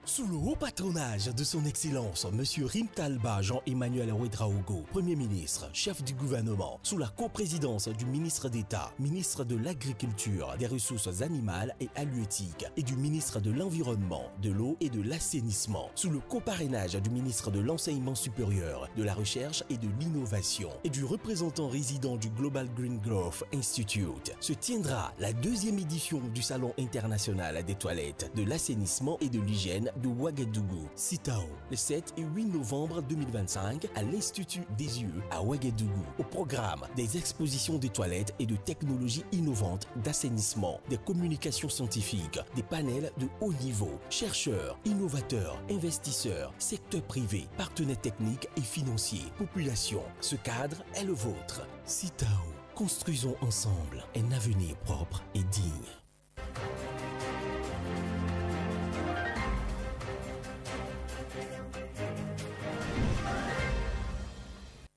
Sous le haut patronage de son Excellence, M. Rim Talba Jean-Emmanuel Ouedraogo, Premier ministre, chef du gouvernement, sous la coprésidence du ministre d'État, ministre de l'Agriculture, des Ressources animales et halieutiques et du ministre de l'Environnement, de l'Eau et de l'Assainissement, sous le coparrainage du ministre de l'Enseignement supérieur, de la Recherche et de l'Innovation et du représentant résident du Global Green Growth Institute, se tiendra la 2e édition du Salon international des toilettes, de l'assainissement et de l'hygiène de Ouagadougou, Sitao, le 7 et 8 novembre 2025 à l'Institut des yeux à Ouagadougou. Au programme, des expositions de toilettes et de technologies innovantes d'assainissement, des communications scientifiques, des panels de haut niveau, chercheurs, innovateurs, investisseurs, secteur privé, partenaires techniques et financiers, population. Ce cadre est le vôtre. Sitao, construisons ensemble un avenir propre et digne.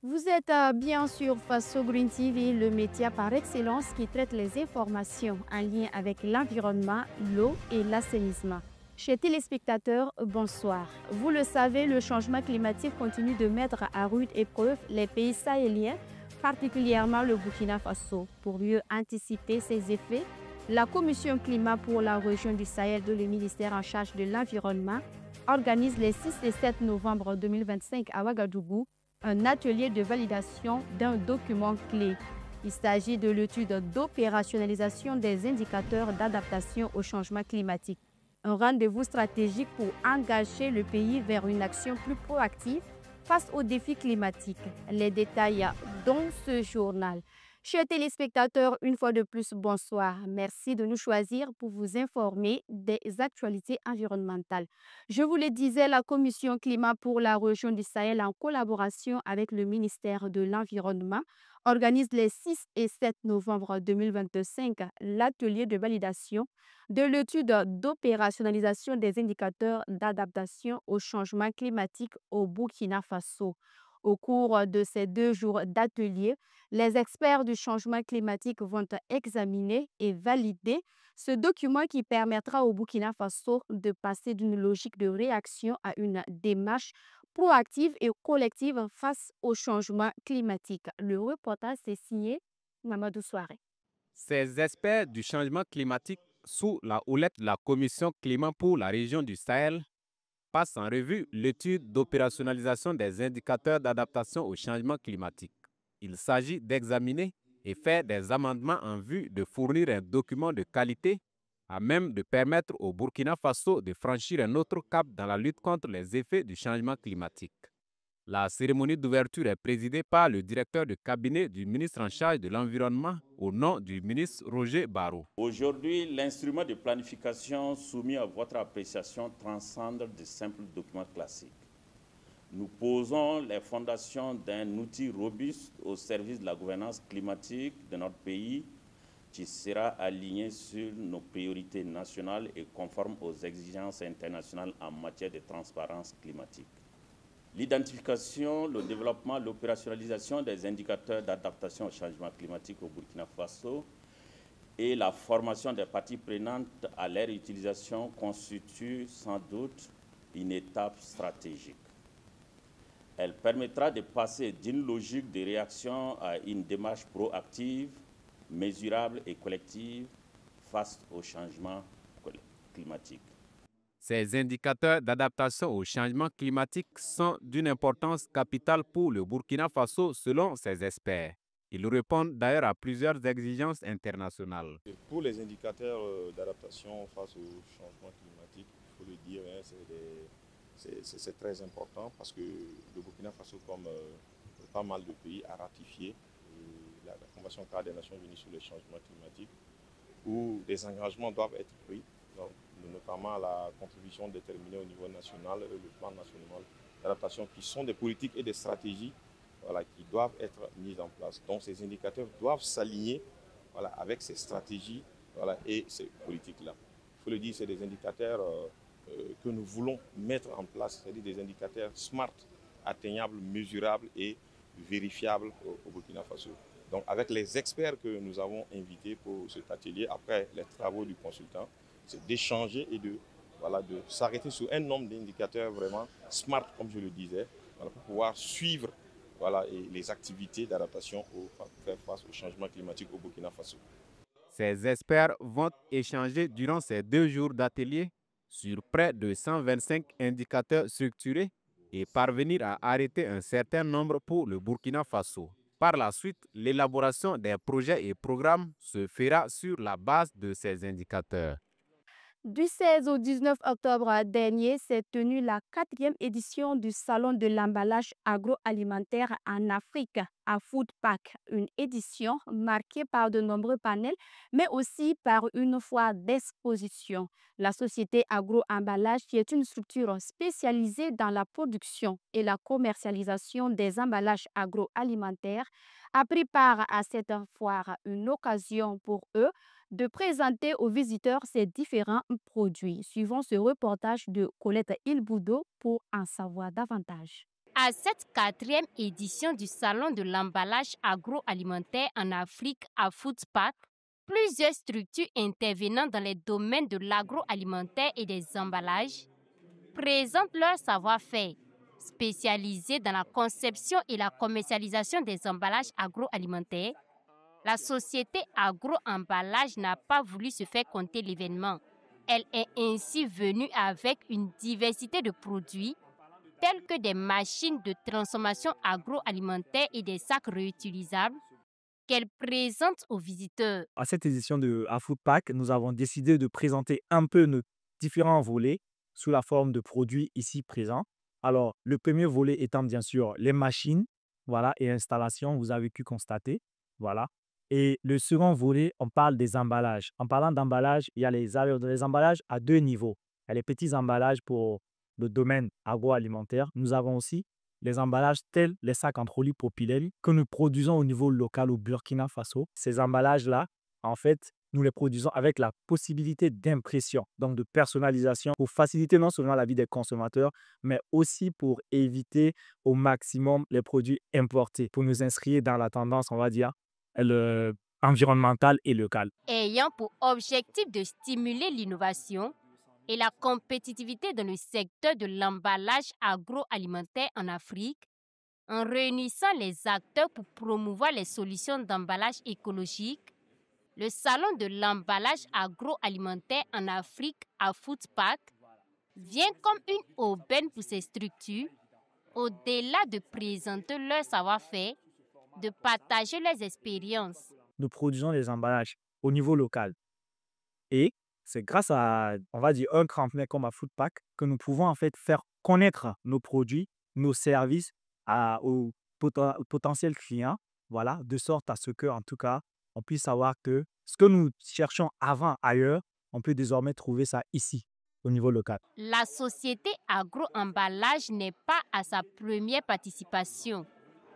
Vous êtes bien sûr face au Green TV, le média par excellence qui traite les informations en lien avec l'environnement, l'eau et l'assainissement. Chers téléspectateurs, bonsoir. Vous le savez, le changement climatique continue de mettre à rude épreuve les pays sahéliens, particulièrement le Burkina Faso. Pour mieux anticiper ces effets, la Commission climat pour la région du Sahel de le ministère en charge de l'environnement organise les 6 et 7 novembre 2025 à Ouagadougou un atelier de validation d'un document clé. Il s'agit de l'étude d'opérationnalisation des indicateurs d'adaptation au changement climatique. Un rendez-vous stratégique pour engager le pays vers une action plus proactive face aux défis climatiques. Les détails dans ce journal. Chers téléspectateurs, une fois de plus, bonsoir. Merci de nous choisir pour vous informer des actualités environnementales. Je vous le disais, la Commission climat pour la région du Sahel, en collaboration avec le ministère de l'Environnement, organise les 6 et 7 novembre 2025 l'atelier de validation de l'étude d'opérationnalisation des indicateurs d'adaptation au changement climatique au Burkina Faso. Au cours de ces 2 jours d'atelier, les experts du changement climatique vont examiner et valider ce document qui permettra au Burkina Faso de passer d'une logique de réaction à une démarche proactive et collective face au changement climatique. Le reportage est signé Mamadou Souaré. Ces experts du changement climatique sous la houlette de la Commission climat pour la région du Sahel passe en revue l'étude d'opérationnalisation des indicateurs d'adaptation au changement climatique. Il s'agit d'examiner et faire des amendements en vue de fournir un document de qualité à même de permettre au Burkina Faso de franchir un autre cap dans la lutte contre les effets du changement climatique. La cérémonie d'ouverture est présidée par le directeur de cabinet du ministre en charge de l'Environnement au nom du ministre Roger Barrot. Aujourd'hui, l'instrument de planification soumis à votre appréciation transcende de simples documents classiques. Nous posons les fondations d'un outil robuste au service de la gouvernance climatique de notre pays qui sera aligné sur nos priorités nationales et conforme aux exigences internationales en matière de transparence climatique. L'identification, le développement, l'opérationnalisation des indicateurs d'adaptation au changement climatique au Burkina Faso et la formation des parties prenantes à leur utilisation constituent sans doute une étape stratégique. Elle permettra de passer d'une logique de réaction à une démarche proactive, mesurable et collective face au changement climatique. Ces indicateurs d'adaptation au changement climatique sont d'une importance capitale pour le Burkina Faso selon ces experts. Ils répondent d'ailleurs à plusieurs exigences internationales. Pour les indicateurs d'adaptation face au changement climatique, il faut le dire, c'est très important parce que le Burkina Faso, comme pas mal de pays, a ratifié la Convention cadre des Nations Unies sur le changement climatique où des engagements doivent être pris. Donc, notamment la contribution déterminée au niveau national, le plan national d'adaptation, qui sont des politiques et des stratégies qui doivent être mises en place. Donc ces indicateurs doivent s'aligner avec ces stratégies et ces politiques-là. Il faut le dire, c'est des indicateurs que nous voulons mettre en place, c'est-à-dire des indicateurs smart, atteignables, mesurables et vérifiables au Burkina Faso. Donc avec les experts que nous avons invités pour cet atelier, après les travaux du consultant, c'est d'échanger et de voilà, de s'arrêter sur un nombre d'indicateurs vraiment smart, comme je le disais, voilà, pour pouvoir suivre voilà, et les activités d'adaptation pour faire face au changement climatique au Burkina Faso. Ces experts vont échanger durant ces 2 jours d'atelier sur près de 125 indicateurs structurés et parvenir à arrêter un certain nombre pour le Burkina Faso. Par la suite, l'élaboration des projets et programmes se fera sur la base de ces indicateurs. Du 16 au 19 octobre dernier s'est tenue la 4e édition du Salon de l'emballage agroalimentaire en Afrique à Foodpack, une édition marquée par de nombreux panels, mais aussi par une foire d'exposition. La société Agro-Emballage, qui est une structure spécialisée dans la production et la commercialisation des emballages agroalimentaires, a pris part à cette foire, une occasion pour eux de présenter aux visiteurs ces différents produits. Suivons ce reportage de Colette Ilboudo pour en savoir davantage. À cette 4e édition du Salon de l'emballage agroalimentaire en Afrique à Foodpack, plusieurs structures intervenant dans les domaines de l'agroalimentaire et des emballages présentent leur savoir-faire, spécialisé dans la conception et la commercialisation des emballages agroalimentaires. La société Agro-Emballage n'a pas voulu se faire compter l'événement. Elle est ainsi venue avec une diversité de produits tels que des machines de transformation agroalimentaire et des sacs réutilisables qu'elle présente aux visiteurs. À cette édition de Foodpack, nous avons décidé de présenter un peu nos différents volets sous la forme de produits ici présents. Alors, le premier volet étant bien sûr les machines, voilà, et installations, vous avez pu constater, voilà. Et le second volet, on parle des emballages. En parlant d'emballage, il y a les emballages à 2 niveaux. Il y a les petits emballages pour le domaine agroalimentaire. Nous avons aussi les emballages tels les sacs en polypropylène que nous produisons au niveau local au Burkina Faso. Ces emballages-là, en fait, nous les produisons avec la possibilité d'impression, donc de personnalisation pour faciliter non seulement la vie des consommateurs, mais aussi pour éviter au maximum les produits importés, pour nous inscrire dans la tendance, on va dire, environnementale et locale. Ayant pour objectif de stimuler l'innovation et la compétitivité dans le secteur de l'emballage agroalimentaire en Afrique, en réunissant les acteurs pour promouvoir les solutions d'emballage écologique, le Salon de l'emballage agroalimentaire en Afrique à Foodpack vient comme une aubaine pour ces structures, au-delà de présenter leur savoir-faire, de partager leurs expériences. Nous produisons les emballages au niveau local. Et c'est grâce à, on va dire, un tremplin comme à Foodpack que nous pouvons en fait faire connaître nos produits, nos services aux potentiels clients, voilà, de sorte à ce que, en tout cas, on puisse savoir que ce que nous cherchons avant ailleurs, on peut désormais trouver ça ici, au niveau local. La société Agro-Emballage n'est pas à sa première participation.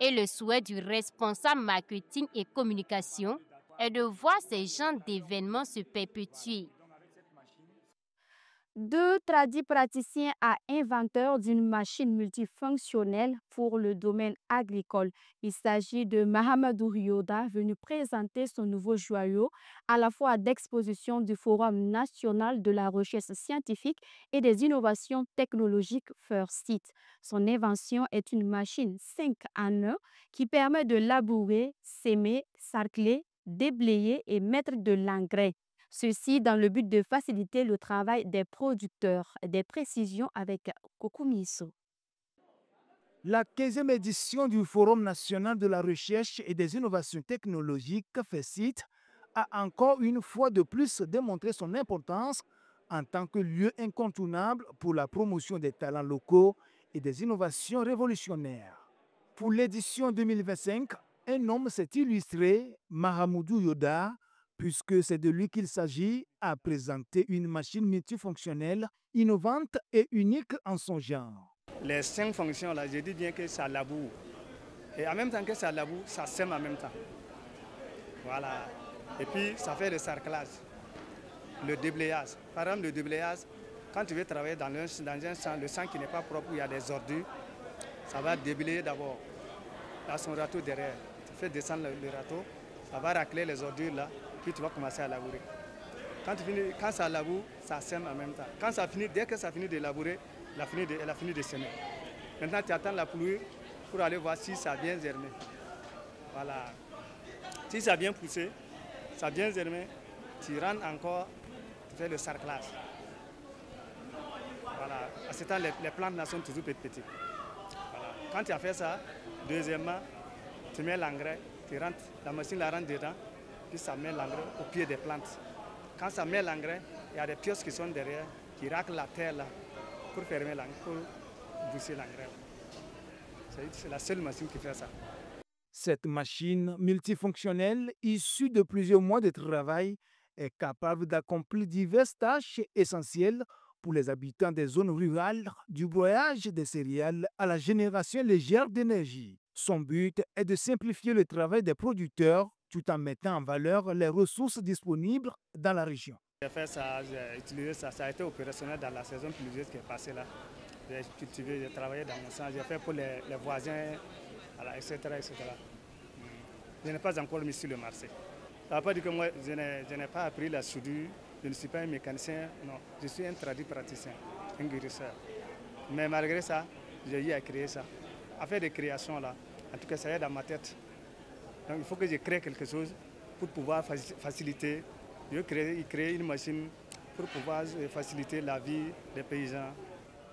Et le souhait du responsable marketing et communication est de voir ces genres d'événements se perpétuer. 2 praticiens à inventeurs d'une machine multifonctionnelle pour le domaine agricole. Il s'agit de Mahamadou Yoda, venu présenter son nouveau joyau à la fois d'exposition du Forum national de la recherche scientifique et des innovations technologiques FIRST. Son invention est une machine 5 en 1 qui permet de labourer, s'aimer, sarcler, déblayer et mettre de l'engrais. Ceci dans le but de faciliter le travail des producteurs. Des précisions avec Kokumiso. La 15e édition du Forum national de la recherche et des innovations technologiques FIRST a encore une fois de plus démontré son importance en tant que lieu incontournable pour la promotion des talents locaux et des innovations révolutionnaires. Pour l'édition 2025, un homme s'est illustré, Mahamadou Yoda, puisque c'est de lui qu'il s'agit, à présenter une machine multifonctionnelle, innovante et unique en son genre. Les 5 fonctions, là, je dis bien que ça laboure. Et en même temps que ça laboure, ça sème en même temps. Voilà. Et puis, ça fait le sarclage, le déblayage. Par exemple, le déblayage, quand tu veux travailler dans un champ, le champ qui n'est pas propre, où il y a des ordures, ça va déblayer d'abord. Là, son râteau derrière. Tu fais descendre le râteau, ça va racler les ordures là. Puis tu vas commencer à labourer. Quand ça laboure, ça sème en même temps. Quand ça finit, dès que ça finit de labourer, elle a fini de semer. Maintenant, tu attends la pluie pour aller voir si ça a bien germé. Voilà. Si ça a bien poussé, ça a bien germé, tu rentres encore, tu fais le sarclage. Voilà. À ce temps, les plantes sont toujours petites. Voilà. Quand tu as fait ça, deuxièmement, tu mets l'engrais, la machine la rentre dedans, puis ça met l'engrais au pied des plantes. Quand ça met l'engrais, il y a des pioches qui sont derrière, qui raclent la terre là, pour fermer l'engrais, pour boucher l'engrais. C'est la seule machine qui fait ça. Cette machine multifonctionnelle, issue de plusieurs mois de travail, est capable d'accomplir diverses tâches essentielles pour les habitants des zones rurales, du broyage des céréales à la génération légère d'énergie. Son but est de simplifier le travail des producteurs tout en mettant en valeur les ressources disponibles dans la région. J'ai fait ça, j'ai utilisé ça, ça a été opérationnel dans la saison pluvieuse qui est passée là. J'ai cultivé, j'ai travaillé dans mon champ, j'ai fait pour les voisins, voilà, etc., etc. Je n'ai pas encore mis sur le marché. Ça ne veut pas dire que moi, je n'ai pas appris la soudure, je ne suis pas un mécanicien, non. Je suis un traduit praticien, un guérisseur. Mais malgré ça, j'ai eu à créer ça. À faire des créations là, en tout cas ça y est dans ma tête. Donc il faut que je crée quelque chose pour pouvoir faciliter. Je veux créer une machine pour pouvoir faciliter la vie des paysans.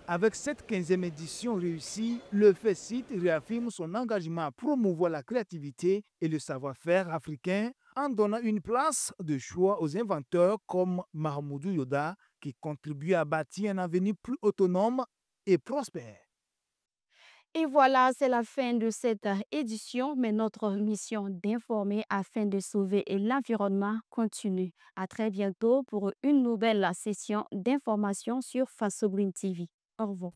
Avec cette 15e édition réussie, le FESIT réaffirme son engagement à promouvoir la créativité et le savoir-faire africain en donnant une place de choix aux inventeurs comme Mahamoudou Yoda qui contribuent à bâtir un avenir plus autonome et prospère. Et voilà, c'est la fin de cette édition, mais notre mission d'informer afin de sauver l'environnement continue. À très bientôt pour une nouvelle session d'information sur Faso Green TV. Au revoir.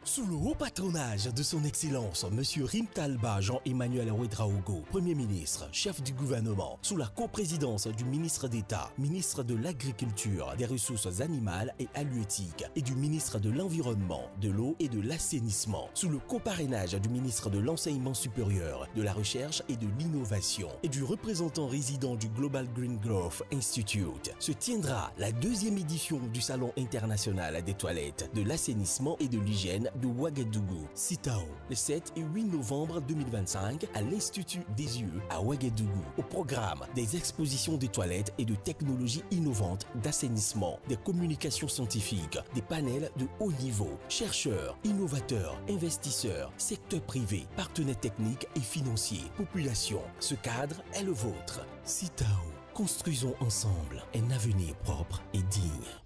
Sous le haut patronage de son Excellence, M. Rimtalba Jean-Emmanuel Ouedraogo, Premier ministre, chef du gouvernement, sous la coprésidence du ministre d'État, ministre de l'Agriculture, des Ressources animales et halieutiques et du ministre de l'Environnement, de l'Eau et de l'Assainissement, sous le coparrainage du ministre de l'Enseignement supérieur, de la Recherche et de l'Innovation et du représentant résident du Global Green Growth Institute, se tiendra la 2e édition du Salon international des toilettes, de l'assainissement et de l'hygiène de Ouagadougou, CITAO, le 7 et 8 novembre 2025 à l'Institut des yeux à Ouagadougou. Au programme, des expositions de toilettes et de technologies innovantes d'assainissement, des communications scientifiques, des panels de haut niveau, chercheurs, innovateurs, investisseurs, secteur privé, partenaires techniques et financiers, population. Ce cadre est le vôtre. CITAO, construisons ensemble un avenir propre et digne.